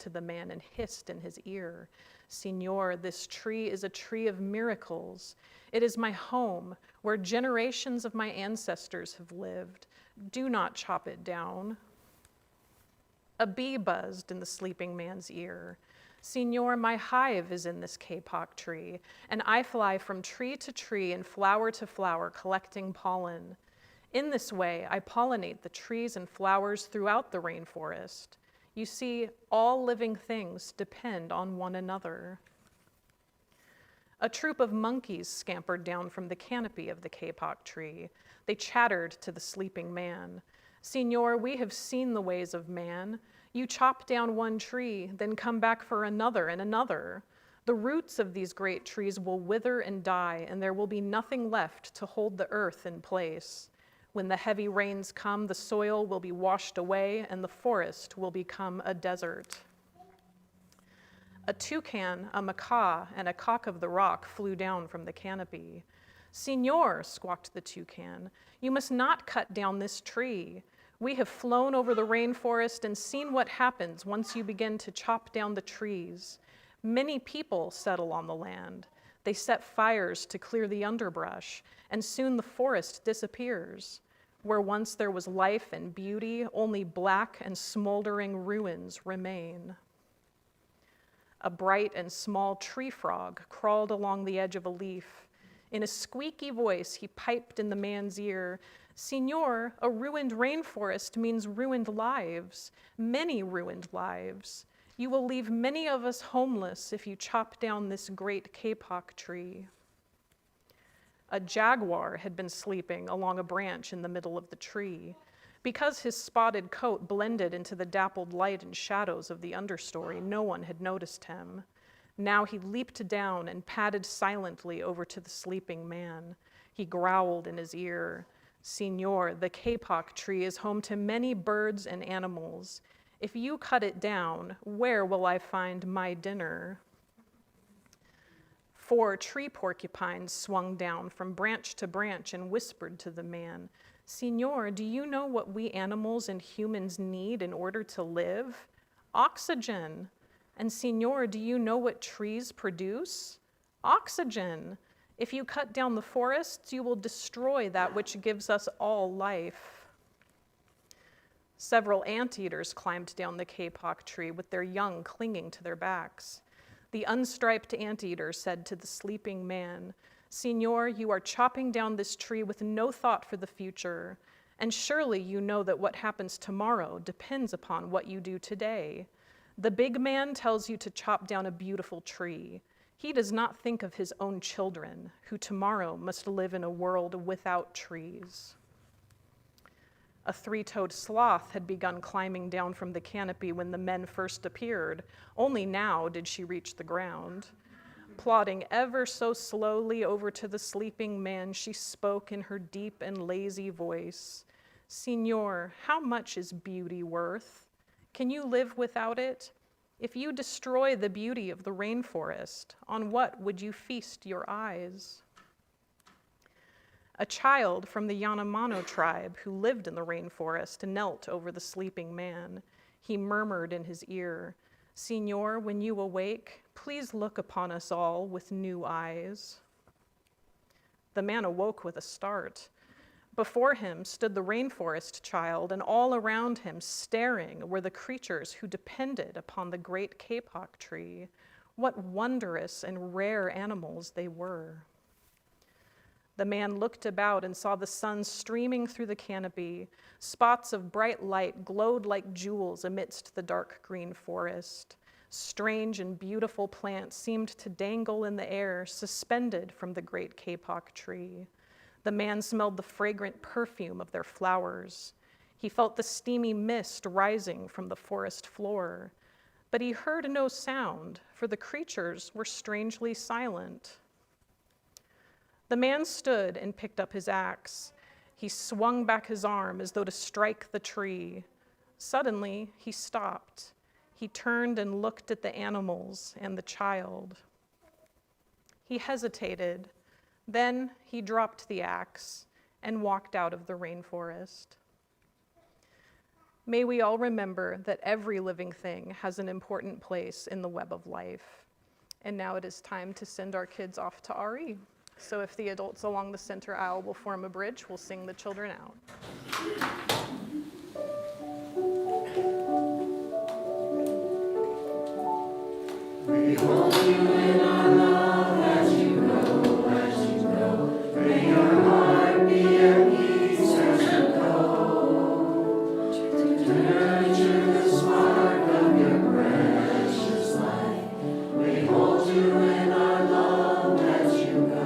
to the man and hissed in his ear, "Signor, this tree is a tree of miracles. It is my home, where generations of my ancestors have lived. Do not chop it down." A bee buzzed in the sleeping man's ear. "Signor, my hive is in this kapok tree, and I fly from tree to tree and flower to flower collecting pollen. In this way, I pollinate the trees and flowers throughout the rainforest. You see, all living things depend on one another." A troop of monkeys scampered down from the canopy of the kapok tree. They chattered to the sleeping man. "Signor, we have seen the ways of man. You chop down one tree, then come back for another and another. The roots of these great trees will wither and die, and there will be nothing left to hold the earth in place. When the heavy rains come, the soil will be washed away, and the forest will become a desert." A toucan, a macaw, and a cock of the rock flew down from the canopy. "Signor," squawked the toucan, "you must not cut down this tree. We have flown over the rainforest and seen what happens once you begin to chop down the trees. Many people settle on the land. They set fires to clear the underbrush, and soon the forest disappears. Where once there was life and beauty, only black and smoldering ruins remain." A bright and small tree frog crawled along the edge of a leaf. In a squeaky voice, he piped in the man's ear, "Signor, a ruined rainforest means ruined lives, many ruined lives. You will leave many of us homeless if you chop down this great kapok tree." A jaguar had been sleeping along a branch in the middle of the tree. Because his spotted coat blended into the dappled light and shadows of the understory, no one had noticed him. Now he leaped down and padded silently over to the sleeping man. He growled in his ear, "Signor, the kapok tree is home to many birds and animals. If you cut it down, where will I find my dinner?" 4 tree porcupines swung down from branch to branch and whispered to the man, "Signor, do you know what we animals and humans need in order to live? Oxygen. And Signor, do you know what trees produce? Oxygen. If you cut down the forests, you will destroy that which gives us all life." Several anteaters climbed down the kapok tree with their young clinging to their backs. The unstriped anteater said to the sleeping man, "Signor, you are chopping down this tree with no thought for the future, and surely you know that what happens tomorrow depends upon what you do today. The big man tells you to chop down a beautiful tree. He does not think of his own children, who tomorrow must live in a world without trees." A 3-toed sloth had begun climbing down from the canopy when the men first appeared. Only now did she reach the ground. Plodding ever so slowly over to the sleeping man, she spoke in her deep and lazy voice, "Signor, how much is beauty worth? Can you live without it? If you destroy the beauty of the rainforest, on what would you feast your eyes?" A child from the Yanomamo tribe who lived in the rainforest knelt over the sleeping man. He murmured in his ear, "Signor, when you awake, please look upon us all with new eyes." The man awoke with a start. Before him stood the rainforest child, and all around him, staring, were the creatures who depended upon the great kapok tree. What wondrous and rare animals they were. The man looked about and saw the sun streaming through the canopy. Spots of bright light glowed like jewels amidst the dark green forest. Strange and beautiful plants seemed to dangle in the air, suspended from the great kapok tree. The man smelled the fragrant perfume of their flowers. He felt the steamy mist rising from the forest floor. But he heard no sound, for the creatures were strangely silent. The man stood and picked up his axe. He swung back his arm as though to strike the tree. Suddenly, he stopped. He turned and looked at the animals and the child. He hesitated. Then he dropped the axe and walked out of the rainforest. May we all remember that every living thing has an important place in the web of life. And now it is time to send our kids off to RE. So if the adults along the center aisle will form a bridge, we'll sing the children out. We hold you in our love as you go, May your heart be at peace as you go. To nurture the spark of your precious life, we hold you in our love as you go.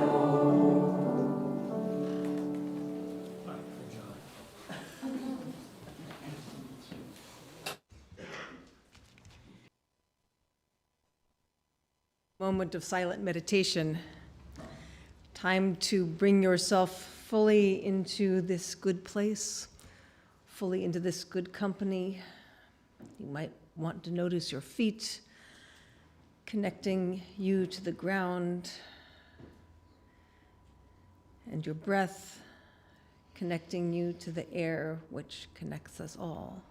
Moment of silent meditation. Time to bring yourself fully into this good place, fully into this good company. You might want to notice your feet connecting you to the ground, and your breath connecting you to the air which connects us all.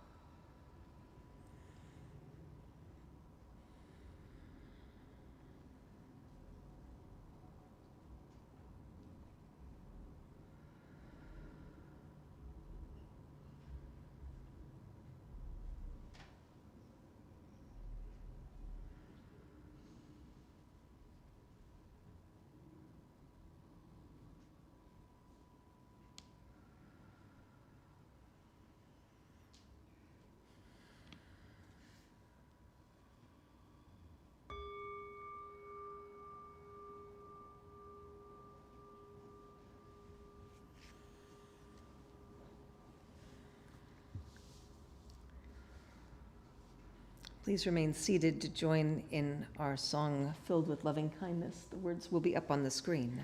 Please remain seated to join in our song filled with loving kindness. The words will be up on the screen.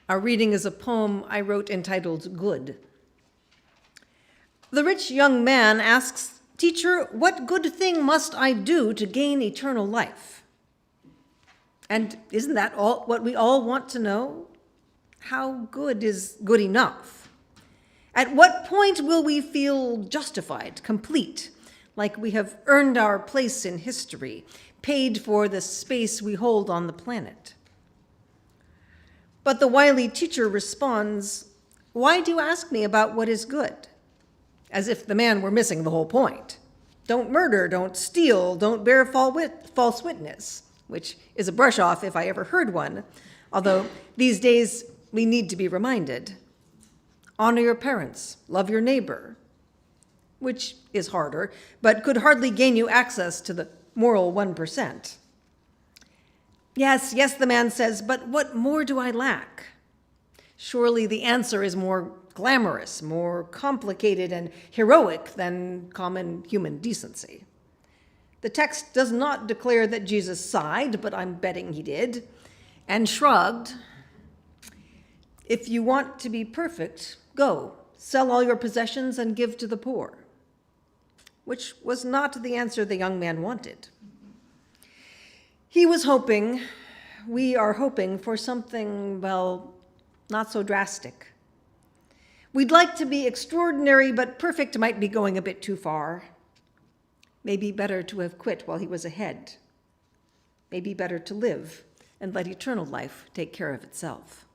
Our reading is a poem I wrote entitled Good. The rich young man asks, "Teacher, what good thing must I do to gain eternal life?" And isn't that all what we all want to know? How good is good enough? At what point will we feel justified, complete, like we have earned our place in history, paid for the space we hold on the planet? But the wily teacher responds, "Why do you ask me about what is good?" As if the man were missing the whole point. Don't murder, don't steal, don't bear false witness. which is a brush off if I ever heard one, although these days we need to be reminded. Honor your parents, love your neighbor, which is harder, but could hardly gain you access to the moral 1%. Yes, the man says, but what more do I lack? Surely the answer is more glamorous, more complicated and heroic than common human decency. The text does not declare that Jesus sighed, but I'm betting he did, and shrugged. If you want to be perfect, go, sell all your possessions and give to the poor, which was not the answer the young man wanted. He was hoping, we are hoping for something, well, not so drastic. We'd like to be extraordinary, but perfect might be going a bit too far. Maybe better to have quit while he was ahead. Maybe better to live and let eternal life take care of itself.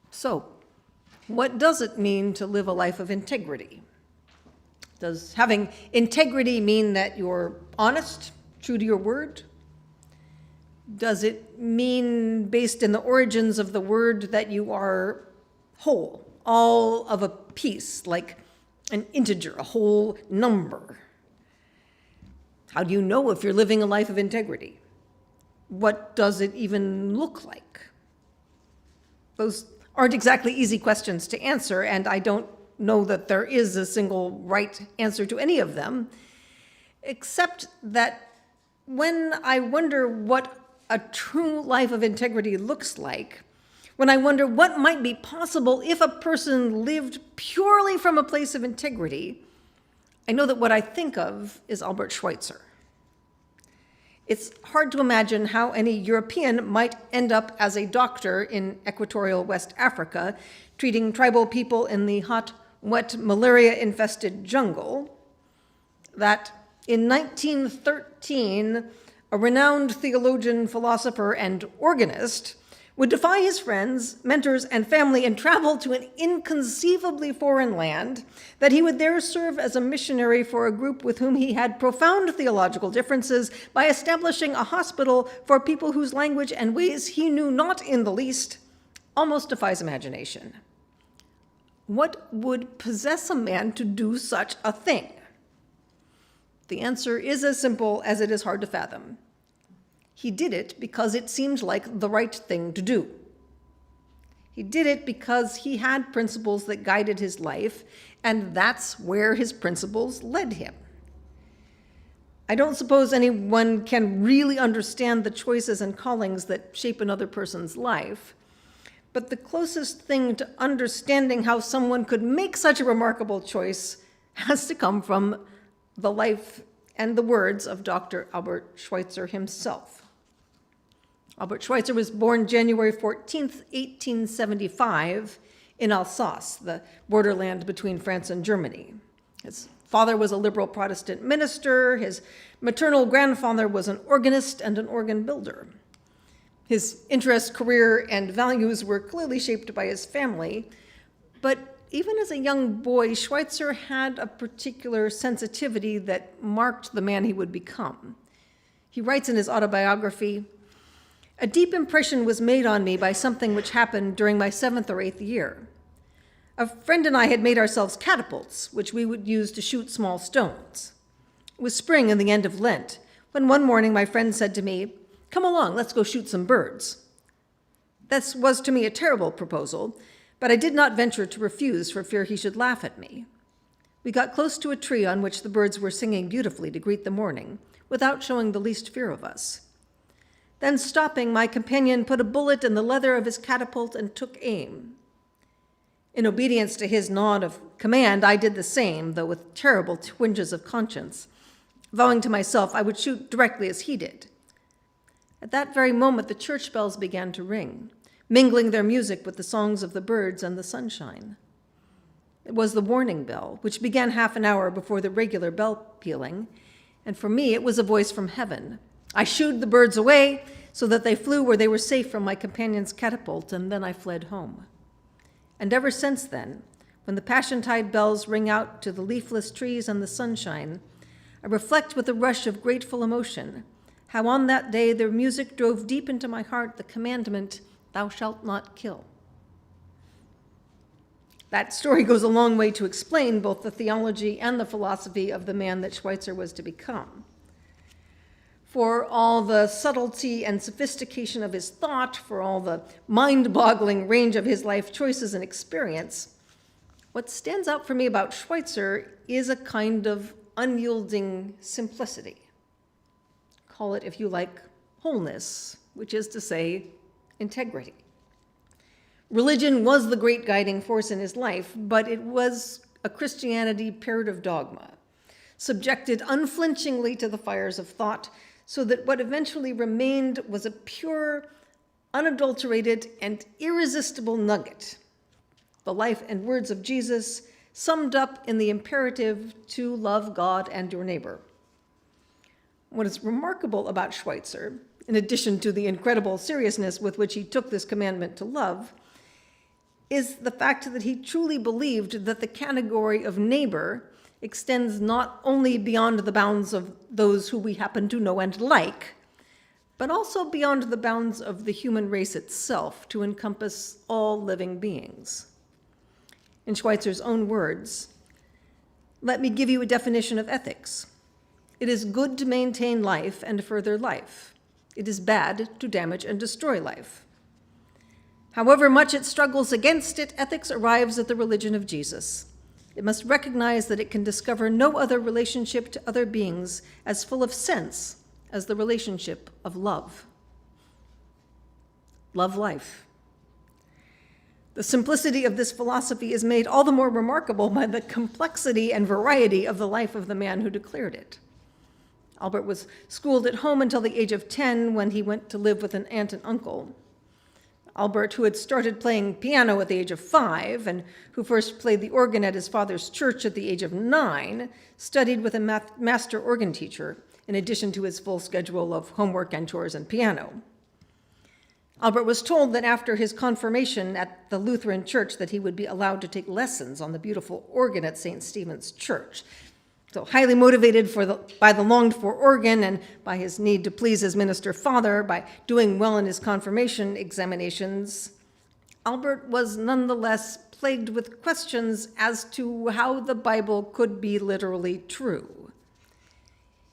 So, what does it mean to live a life of integrity? Does having integrity mean that you're honest, true to your word? Does it mean, based in the origins of the word, that you are whole, all of a piece, like an integer, a whole number? How do you know if you're living a life of integrity? What does it even look like? Those aren't exactly easy questions to answer, and I don't know that there is a single right answer to any of them, except that when I wonder what a true life of integrity looks like, when I wonder what might be possible if a person lived purely from a place of integrity, I know that what I think of is Albert Schweitzer. It's hard to imagine how any European might end up as a doctor in equatorial West Africa, treating tribal people in the hot, wet, malaria-infested jungle, that in 1913, a renowned theologian, philosopher, and organist would defy his friends, mentors, and family and travel to an inconceivably foreign land, that he would there serve as a missionary for a group with whom he had profound theological differences by establishing a hospital for people whose language and ways he knew not in the least, almost defies imagination. What would possess a man to do such a thing? The answer is as simple as it is hard to fathom. He did it because it seemed like the right thing to do. He did it because he had principles that guided his life, and that's where his principles led him. I don't suppose anyone can really understand the choices and callings that shape another person's life, but the closest thing to understanding how someone could make such a remarkable choice has to come from the life and the words of Dr. Albert Schweitzer himself. Albert Schweitzer was born January 14th, 1875, in Alsace, the borderland between France and Germany. His father was a liberal Protestant minister. His maternal grandfather was an organist and an organ builder. His interests, career, and values were clearly shaped by his family, but even as a young boy, Schweitzer had a particular sensitivity that marked the man he would become. He writes in his autobiography, "A deep impression was made on me by something which happened during my 7th or 8th year. A friend and I had made ourselves catapults, which we would use to shoot small stones. It was spring and the end of Lent, when one morning my friend said to me, "Come along, let's go shoot some birds." This was to me a terrible proposal, but I did not venture to refuse for fear he should laugh at me. We got close to a tree on which the birds were singing beautifully to greet the morning, without showing the least fear of us. Then stopping, my companion put a bullet in the leather of his catapult and took aim. In obedience to his nod of command, I did the same, though with terrible twinges of conscience, vowing to myself I would shoot directly as he did. At that very moment, the church bells began to ring, mingling their music with the songs of the birds and the sunshine. It was the warning bell, which began half an hour before the regular bell pealing, and for me it was a voice from heaven. I shooed the birds away so that they flew where they were safe from my companion's catapult, and then I fled home. And ever since then, when the Passiontide bells ring out to the leafless trees and the sunshine, I reflect with a rush of grateful emotion how on that day their music drove deep into my heart the commandment, "Thou shalt not kill." That story goes a long way to explain both the theology and the philosophy of the man that Schweitzer was to become. For all the subtlety and sophistication of his thought, for all the mind-boggling range of his life choices and experience, what stands out for me about Schweitzer is a kind of unyielding simplicity. Call it, if you like, wholeness, which is to say, integrity. Religion was the great guiding force in his life, but it was a Christianity paired of dogma, subjected unflinchingly to the fires of thought, so that what eventually remained was a pure, unadulterated, and irresistible nugget, the life and words of Jesus summed up in the imperative to love God and your neighbor. What is remarkable about Schweitzer, in addition to the incredible seriousness with which he took this commandment to love, is the fact that he truly believed that the category of neighbor extends not only beyond the bounds of those who we happen to know and like, but also beyond the bounds of the human race itself to encompass all living beings. In Schweitzer's own words, "Let me give you a definition of ethics. It is good to maintain life and further life. It is bad to damage and destroy life. However much it struggles against it, ethics arrives at the religion of Jesus. It must recognize that it can discover no other relationship to other beings as full of sense as the relationship of love. Love life." The simplicity of this philosophy is made all the more remarkable by the complexity and variety of the life of the man who declared it. Albert was schooled at home until the age of 10 when he went to live with an aunt and uncle. Albert, who had started playing piano at the age of 5 and who first played the organ at his father's church at the age of 9, studied with a master organ teacher in addition to his full schedule of homework and chores and piano. Albert was told that after his confirmation at the Lutheran church that he would be allowed to take lessons on the beautiful organ at St. Stephen's Church. So highly motivated by the longed-for organ and by his need to please his minister father by doing well in his confirmation examinations, Albert was nonetheless plagued with questions as to how the Bible could be literally true.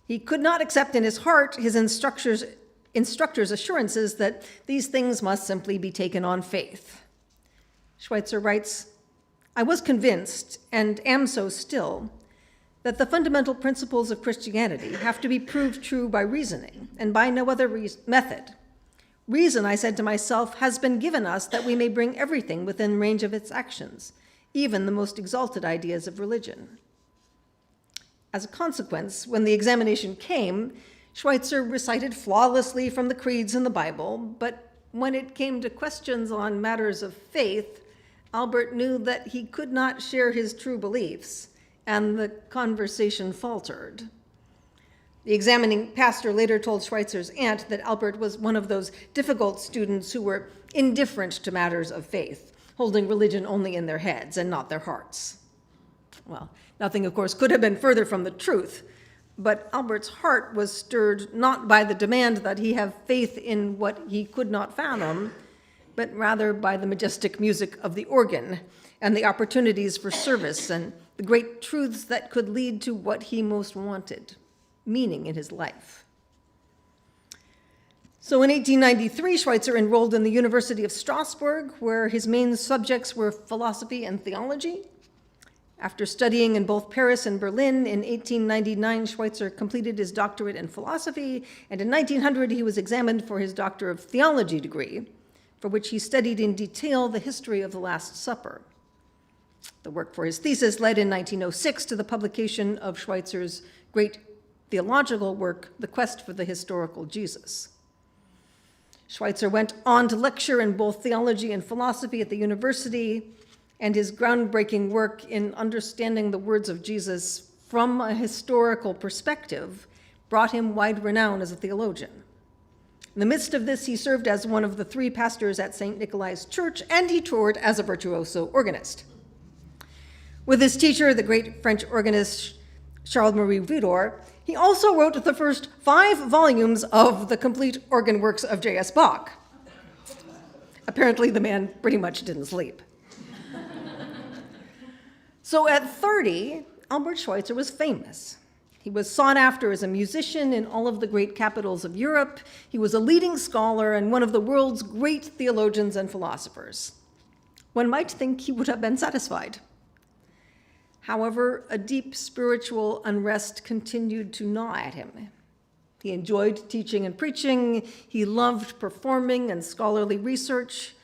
He could not accept in his heart his instructors' assurances that these things must simply be taken on faith. Schweitzer writes, "I was convinced, and am so still, that the fundamental principles of Christianity have to be proved true by reasoning and by no other method. Reason, I said to myself, has been given us that we may bring everything within range of its actions, even the most exalted ideas of religion." As a consequence, when the examination came, Schweitzer recited flawlessly from the creeds in the Bible, but when it came to questions on matters of faith, Albert knew that he could not share his true beliefs, and the conversation faltered. The examining pastor later told Schweitzer's aunt that Albert was one of those difficult students who were indifferent to matters of faith, holding religion only in their heads and not their hearts. Well, nothing, of course, could have been further from the truth, but Albert's heart was stirred not by the demand that he have faith in what he could not fathom, but rather by the majestic music of the organ, and the opportunities for service and the great truths that could lead to what he most wanted, meaning in his life. So in 1893, Schweitzer enrolled in the University of Strasbourg, where his main subjects were philosophy and theology. After studying in both Paris and Berlin, in 1899, Schweitzer completed his doctorate in philosophy, and in 1900, he was examined for his Doctor of Theology degree, for which he studied in detail the history of the Last Supper. The work for his thesis led in 1906 to the publication of Schweitzer's great theological work, The Quest for the Historical Jesus. Schweitzer went on to lecture in both theology and philosophy at the university, and his groundbreaking work in understanding the words of Jesus from a historical perspective brought him wide renown as a theologian. In the midst of this, he served as one of the 3 pastors at St. Nikolai's Church, and he toured as a virtuoso organist. With his teacher, the great French organist Charles-Marie Widor, he also wrote the first 5 volumes of the complete organ works of J.S. Bach. Apparently, the man pretty much didn't sleep. So at 30, Albert Schweitzer was famous. He was sought after as a musician in all of the great capitals of Europe. He was a leading scholar and one of the world's great theologians and philosophers. One might think he would have been satisfied. However, a deep spiritual unrest continued to gnaw at him. He enjoyed teaching and preaching. He loved performing and scholarly research,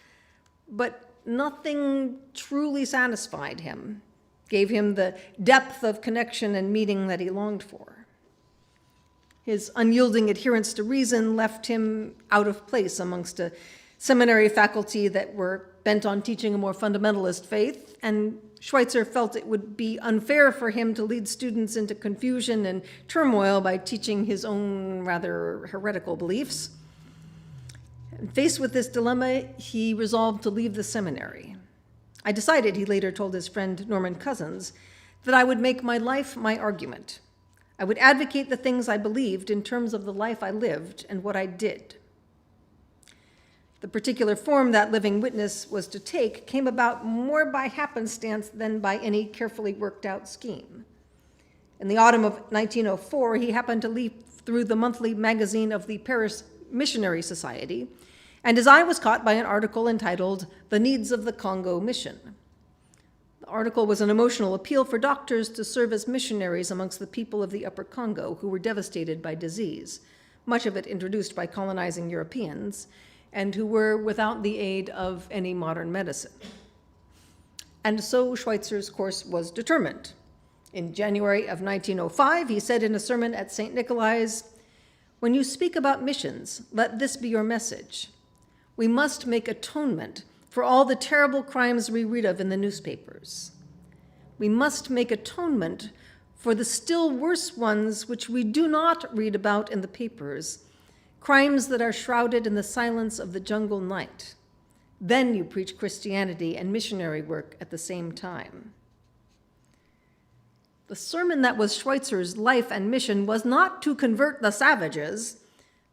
but nothing truly satisfied him, gave him the depth of connection and meaning that he longed for. His unyielding adherence to reason left him out of place amongst a seminary faculty that were bent on teaching a more fundamentalist faith, and Schweitzer felt it would be unfair for him to lead students into confusion and turmoil by teaching his own rather heretical beliefs. And faced with this dilemma, he resolved to leave the seminary. I decided, he later told his friend Norman Cousins, that I would make my life my argument. I would advocate the things I believed in terms of the life I lived and what I did. The particular form that living witness was to take came about more by happenstance than by any carefully worked out scheme. In the autumn of 1904, he happened to leaf through the monthly magazine of the Paris Missionary Society, and his eye was caught by an article entitled "The Needs of the Congo Mission." The article was an emotional appeal for doctors to serve as missionaries amongst the people of the Upper Congo who were devastated by disease, much of it introduced by colonizing Europeans, and who were without the aid of any modern medicine. And so Schweitzer's course was determined. In January of 1905, he said in a sermon at St. Nikolai's, "When you speak about missions, let this be your message. We must make atonement for all the terrible crimes we read of in the newspapers. We must make atonement for the still worse ones which we do not read about in the papers, crimes that are shrouded in the silence of the jungle night. Then you preach Christianity and missionary work at the same time." The sermon that was Schweitzer's life and mission was not to convert the savages,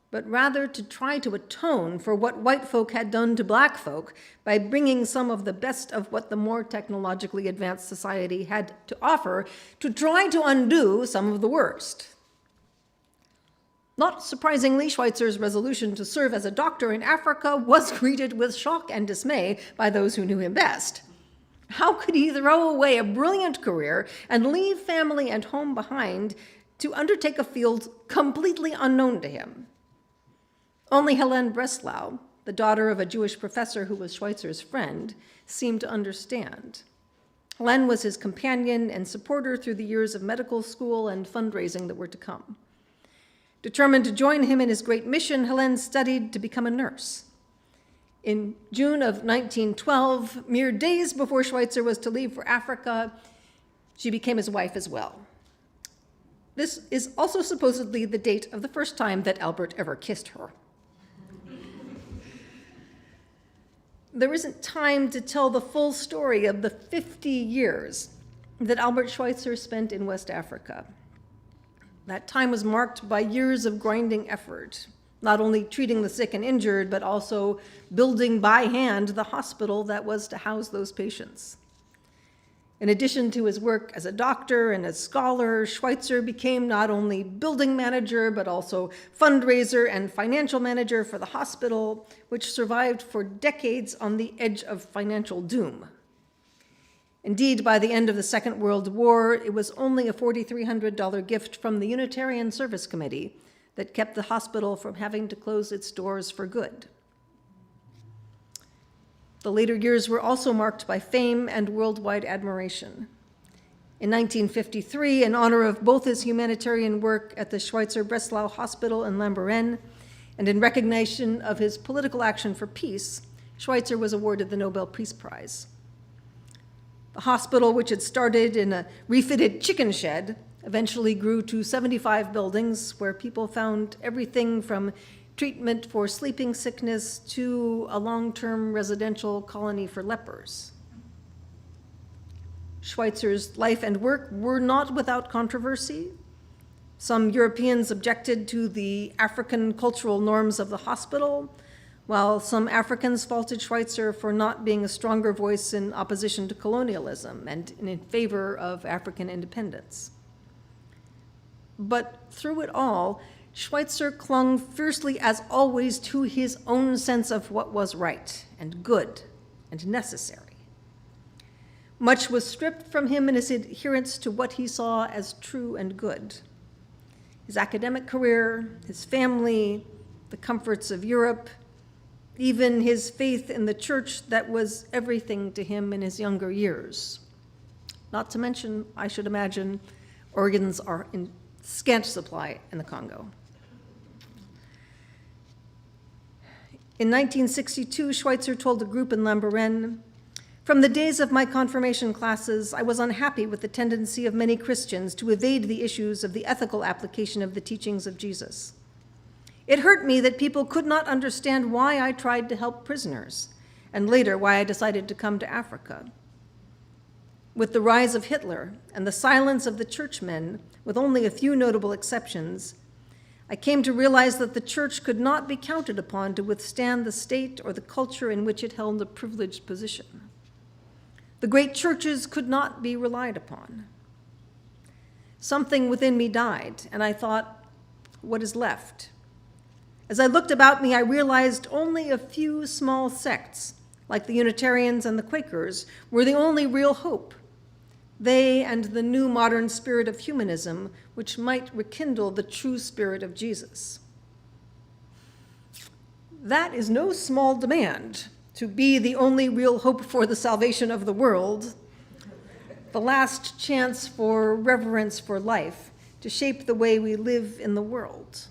but rather to try to atone for what white folk had done to black folk by bringing some of the best of what the more technologically advanced society had to offer to try to undo some of the worst. Not surprisingly, Schweitzer's resolution to serve as a doctor in Africa was greeted with shock and dismay by those who knew him best. How could he throw away a brilliant career and leave family and home behind to undertake a field completely unknown to him? Only Helene Breslau, the daughter of a Jewish professor who was Schweitzer's friend, seemed to understand. Helene was his companion and supporter through the years of medical school and fundraising that were to come. Determined to join him in his great mission, Helene studied to become a nurse. In June of 1912, mere days before Schweitzer was to leave for Africa, she became his wife as well. This is also supposedly the date of the first time that Albert ever kissed her. There isn't time to tell the full story of the 50 years that Albert Schweitzer spent in West Africa. That time was marked by years of grinding effort, not only treating the sick and injured, but also building by hand the hospital that was to house those patients. In addition to his work as a doctor and as scholar, Schweitzer became not only building manager, but also fundraiser and financial manager for the hospital, which survived for decades on the edge of financial doom. Indeed, by the end of the Second World War, it was only a $4,300 gift from the Unitarian Service Committee that kept the hospital from having to close its doors for good. The later years were also marked by fame and worldwide admiration. In 1953, in honor of both his humanitarian work at the Schweitzer Breslau Hospital in Lambaréné and in recognition of his political action for peace, Schweitzer was awarded the Nobel Peace Prize. The hospital, which had started in a refitted chicken shed, eventually grew to 75 buildings where people found everything from treatment for sleeping sickness to a long-term residential colony for lepers. Schweitzer's life and work were not without controversy. Some Europeans objected to the African cultural norms of the hospital, while some Africans faulted Schweitzer for not being a stronger voice in opposition to colonialism and in favor of African independence. But through it all, Schweitzer clung fiercely, as always, to his own sense of what was right and good and necessary. Much was stripped from him in his adherence to what he saw as true and good. His academic career, his family, the comforts of Europe, even his faith in the church that was everything to him in his younger years. Not to mention, I should imagine, organs are in scant supply in the Congo. In 1962, Schweitzer told a group in Lambaréné, "From the days of my confirmation classes, I was unhappy with the tendency of many Christians to evade the issues of the ethical application of the teachings of Jesus. It hurt me that people could not understand why I tried to help prisoners, and later why I decided to come to Africa. With the rise of Hitler and the silence of the churchmen, with only a few notable exceptions, I came to realize that the church could not be counted upon to withstand the state or the culture in which it held a privileged position. The great churches could not be relied upon. Something within me died, and I thought, what is left? As I looked about me, I realized only a few small sects, like the Unitarians and the Quakers, were the only real hope. They and the new modern spirit of humanism, which might rekindle the true spirit of Jesus." That is no small demand, to be the only real hope for the salvation of the world, the last chance for reverence for life, to shape the way we live in the world.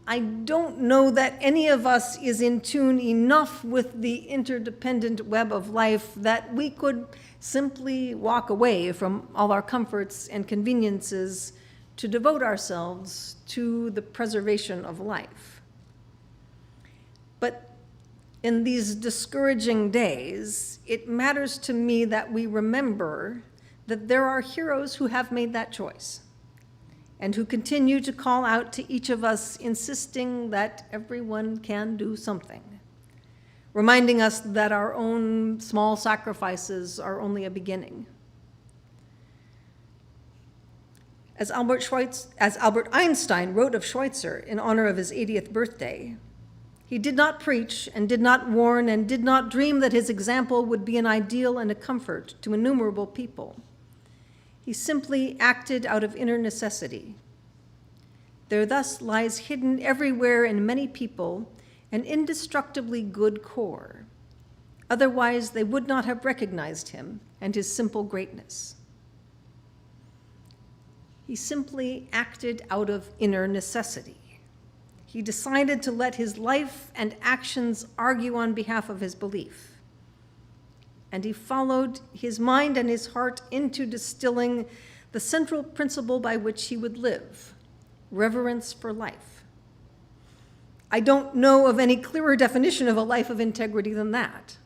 I don't know that any of us is in tune enough with the interdependent web of life that we could simply walk away from all our comforts and conveniences to devote ourselves to the preservation of life. But in these discouraging days, it matters to me that we remember that there are heroes who have made that choice and who continue to call out to each of us, insisting that everyone can do something, reminding us that our own small sacrifices are only a beginning. As Albert Einstein wrote of Schweitzer in honor of his 80th birthday, he did not preach and did not warn and did not dream that his example would be an ideal and a comfort to innumerable people. He simply acted out of inner necessity. There thus lies hidden everywhere in many people an indestructibly good core. Otherwise, they would not have recognized him and his simple greatness. He simply acted out of inner necessity. He decided to let his life and actions argue on behalf of his belief. And he followed his mind and his heart into distilling the central principle by which he would live: reverence for life. I don't know of any clearer definition of a life of integrity than that.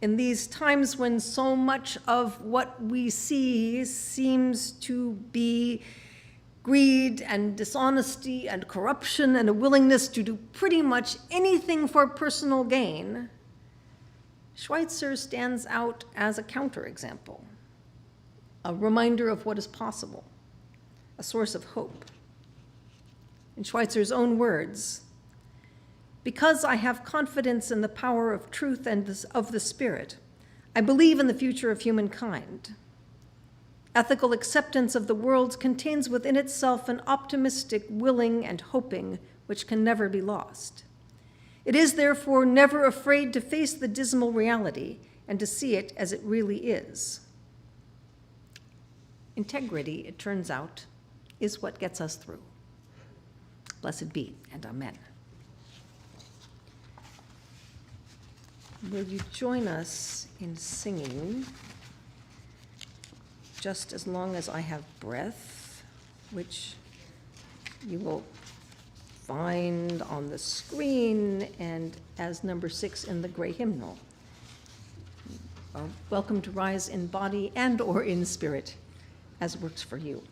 In these times when so much of what we see seems to be greed and dishonesty and corruption and a willingness to do pretty much anything for personal gain, Schweitzer stands out as a counterexample, a reminder of what is possible, a source of hope. In Schweitzer's own words, "Because I have confidence in the power of truth and of the Spirit, I believe in the future of humankind. Ethical acceptance of the world contains within itself an optimistic willing and hoping which can never be lost. It is therefore never afraid to face the dismal reality and to see it as it really is." Integrity, it turns out, is what gets us through. Blessed be, and amen. Will you join us in singing "Just as Long as I Have Breath," which you will find on the screen and as number 6 in the gray hymnal. You are welcome to rise in body and or in spirit as works for you.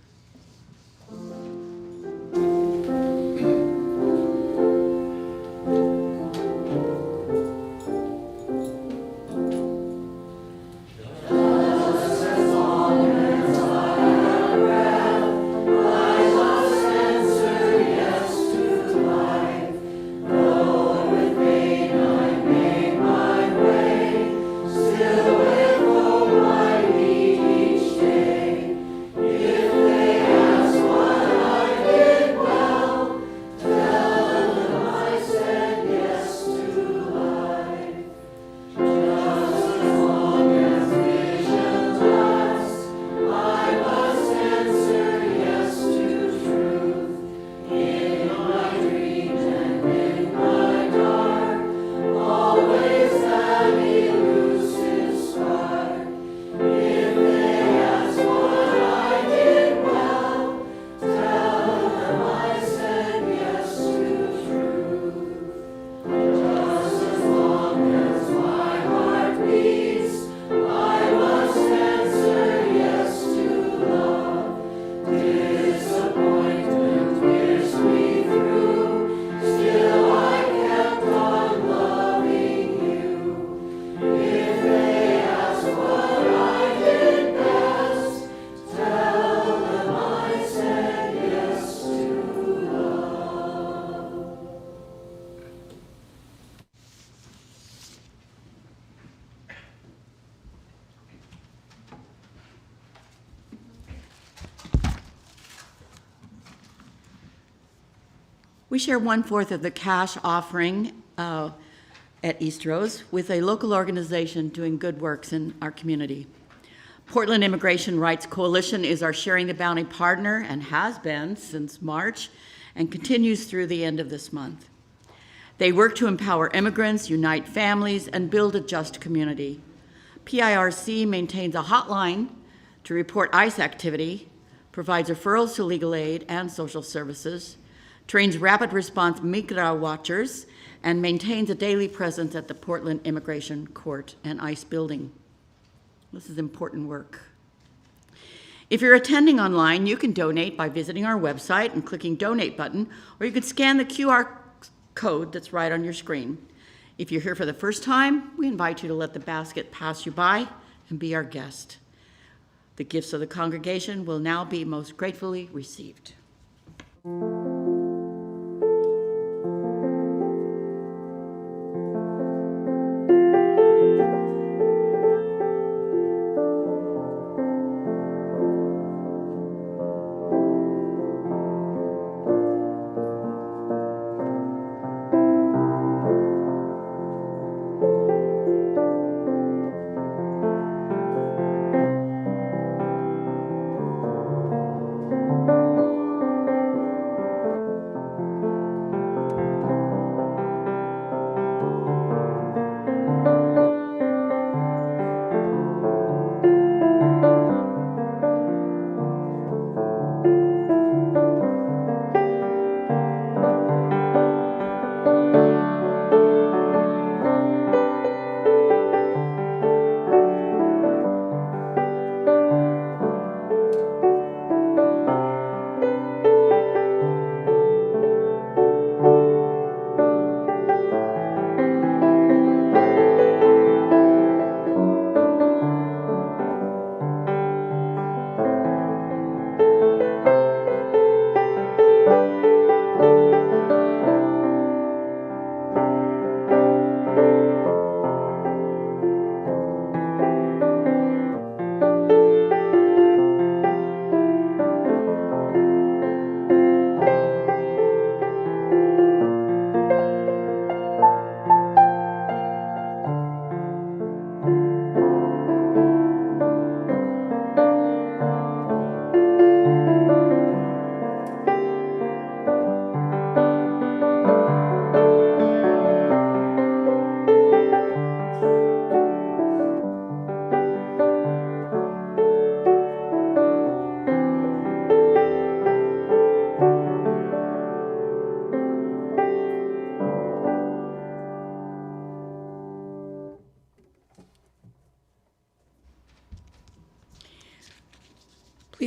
We share 1/4 of the cash offering at Eastrose with a local organization doing good works in our community. Portland Immigration Rights Coalition is our Sharing the Bounty partner and has been since March and continues through the end of this month. They work to empower immigrants, unite families, and build a just community. PIRC maintains a hotline to report ICE activity, provides referrals to legal aid and social services, trains rapid response migra watchers, and maintains a daily presence at the Portland Immigration Court and ICE building. This is important work. If you're attending online, you can donate by visiting our website and clicking Donate button, or you can scan the QR code that's right on your screen. If you're here for the first time, we invite you to let the basket pass you by and be our guest. The gifts of the congregation will now be most gratefully received.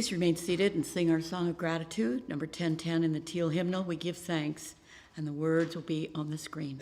please remain seated and sing our song of gratitude, number 1010 in the Teal hymnal, We Give Thanks, and the words will be on the screen.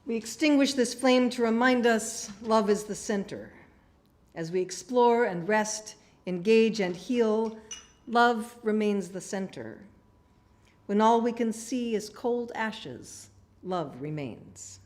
We extinguish this flame to remind us love is the center. As we explore and rest, engage and heal, love remains the center. When all we can see is cold ashes, love remains.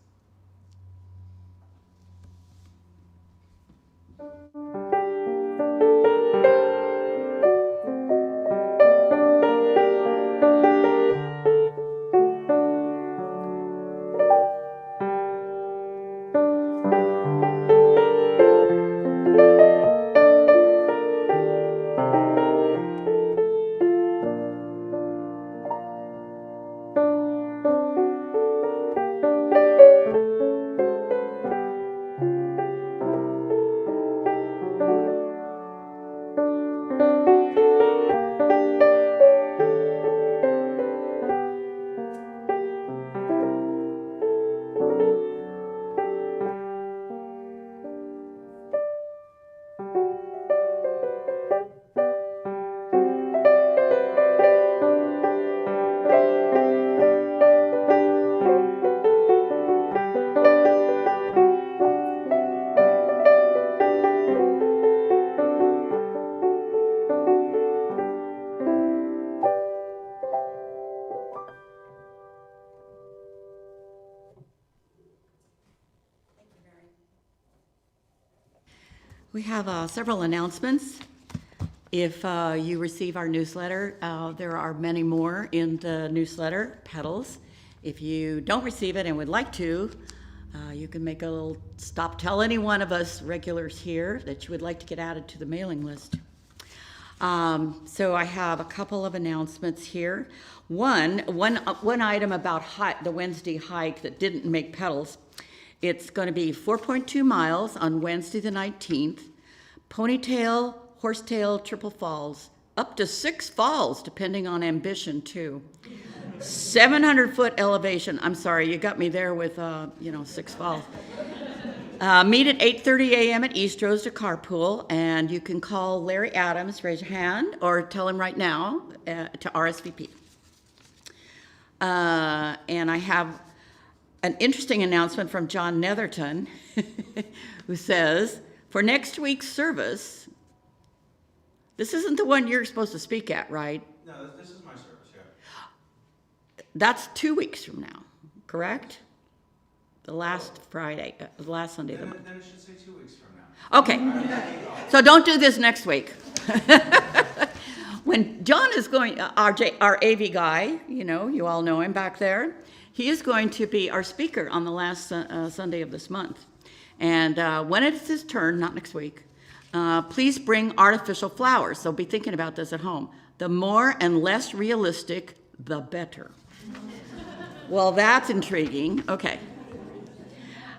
We have several announcements. If you receive our newsletter, there are many more in the newsletter, petals. If you don't receive it and would like to, you can make a little stop. Tell any one of us regulars here that you would like to get added to the mailing list. So I have a couple of announcements here. One item about the Wednesday hike that didn't make petals. It's going to be 4.2 miles on Wednesday the 19th. Ponytail, Horsetail, Triple Falls, up to 6 falls, depending on ambition, too. 700-foot elevation. I'm sorry, you got me there with, 6 falls. Meet at 8:30 a.m. at Eastrose to carpool, and you can call Larry Adams, raise your hand, or tell him right now to RSVP. And I have an interesting announcement from John Netherton, who says, for next week's service, this isn't the one you're supposed to speak at, right? No, this is my service, yeah. That's 2 weeks from now, correct? The last Friday, the last Sunday of the month. Then it should say 2 weeks from now. Okay, so don't do this next week. When John is going, our AV guy, you all know him back there, he is going to be our speaker on the last Sunday of this month. And when it's his turn, not next week, please bring artificial flowers. So be thinking about this at home. The more and less realistic, the better. Well, that's intriguing. Okay.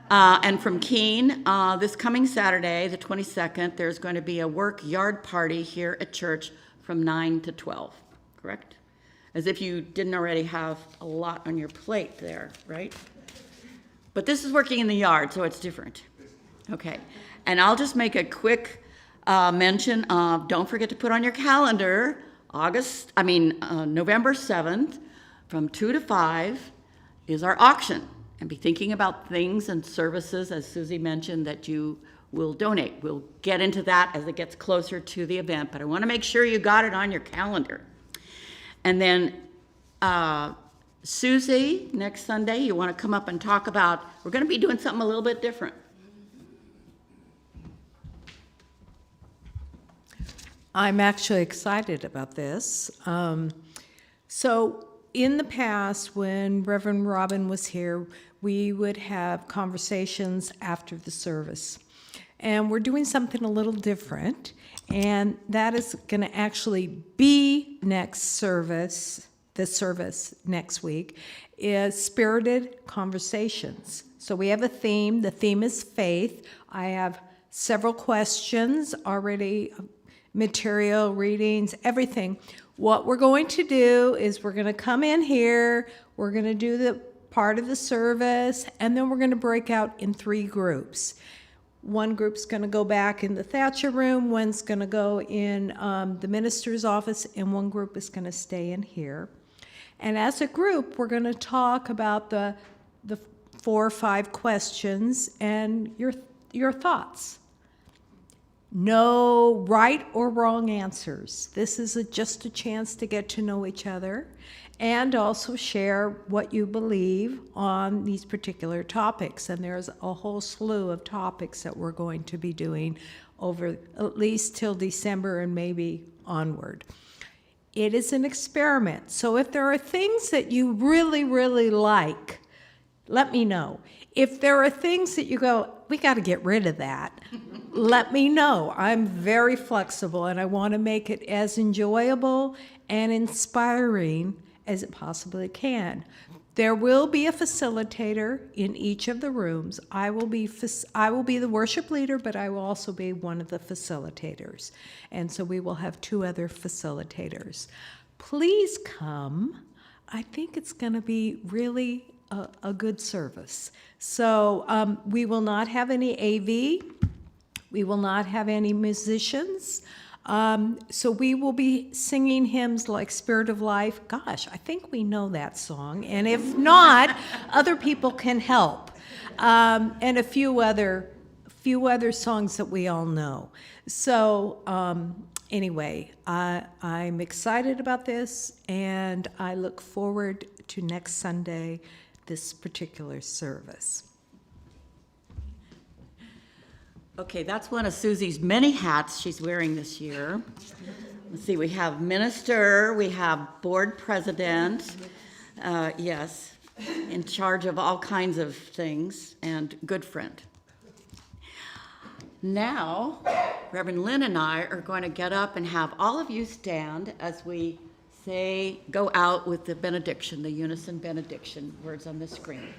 And from Keene, this coming Saturday, the 22nd, there's going to be a work yard party here at church from 9 to 12, correct? As if you didn't already have a lot on your plate there, right? But this is working in the yard, so it's different. Okay. And I'll just make a quick mention of, don't forget to put on your calendar, November 7th, from 2 to 5 is our auction. And be thinking about things and services, as Susie mentioned, that you will donate. We'll get into that as it gets closer to the event, but I want to make sure you got it on your calendar. And then Susie, next Sunday, you want to come up and talk about, we're going to be doing something a little bit different. I'm actually excited about this. So in the past, when Reverend Robin was here, we would have conversations after the service. And we're doing something a little different, and that is going to actually be next service, the service next week, is Spirited Conversations. So we have a theme. The theme is faith. I have several questions already, material, readings, everything. What we're going to do is we're going to come in here, we're going to do the part of the service, and then we're going to break out in 3 groups. One group's going to go back in the Thatcher room, one's going to go in the minister's office, and one group is going to stay in here. And as a group, we're going to talk about the 4 or 5 questions and your thoughts. No right or wrong answers. This is just a chance to get to know each other and also share what you believe on these particular topics. And there's a whole slew of topics that we're going to be doing over at least till December and maybe onward. It is an experiment. So if there are things that you really, really like, let me know. If there are things that you go, we got to get rid of that, let me know. I'm very flexible, and I want to make it as enjoyable and inspiring as it possibly can. There will be a facilitator in each of the rooms. I will be the worship leader, but I will also be one of the facilitators. And so we will have 2 other facilitators. Please come. I think it's going to be really a good service. So we will not have any AV. We will not have any musicians. So we will be singing hymns like Spirit of Life. Gosh, I think we know that song. And if not, other people can help. And a few other songs that we all know. So anyway, I'm excited about this, and I look forward to next Sunday, this particular service. Okay, that's one of Susie's many hats she's wearing this year. Let's see, we have minister, we have board president, yes, in charge of all kinds of things, and good friend. Now, Reverend Lynn and I are going to get up and have all of you stand as we go out with the benediction, the unison benediction, words on the screen.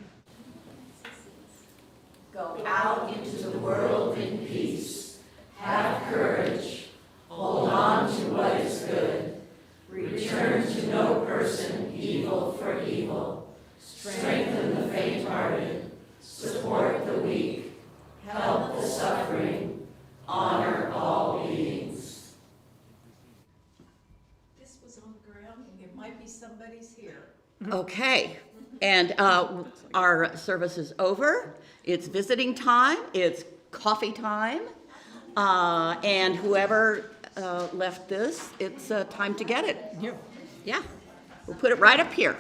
Go out into the world in peace. Have courage. Hold on to what is good. Return to no person evil for evil. Strengthen the faint-hearted. Support the weak. Help the suffering. Honor all beings. This was on the ground. It might be somebody's here. Okay, and our service is over. It's visiting time, it's coffee time, and whoever left this, it's time to get it. Yeah, we'll put it right up here.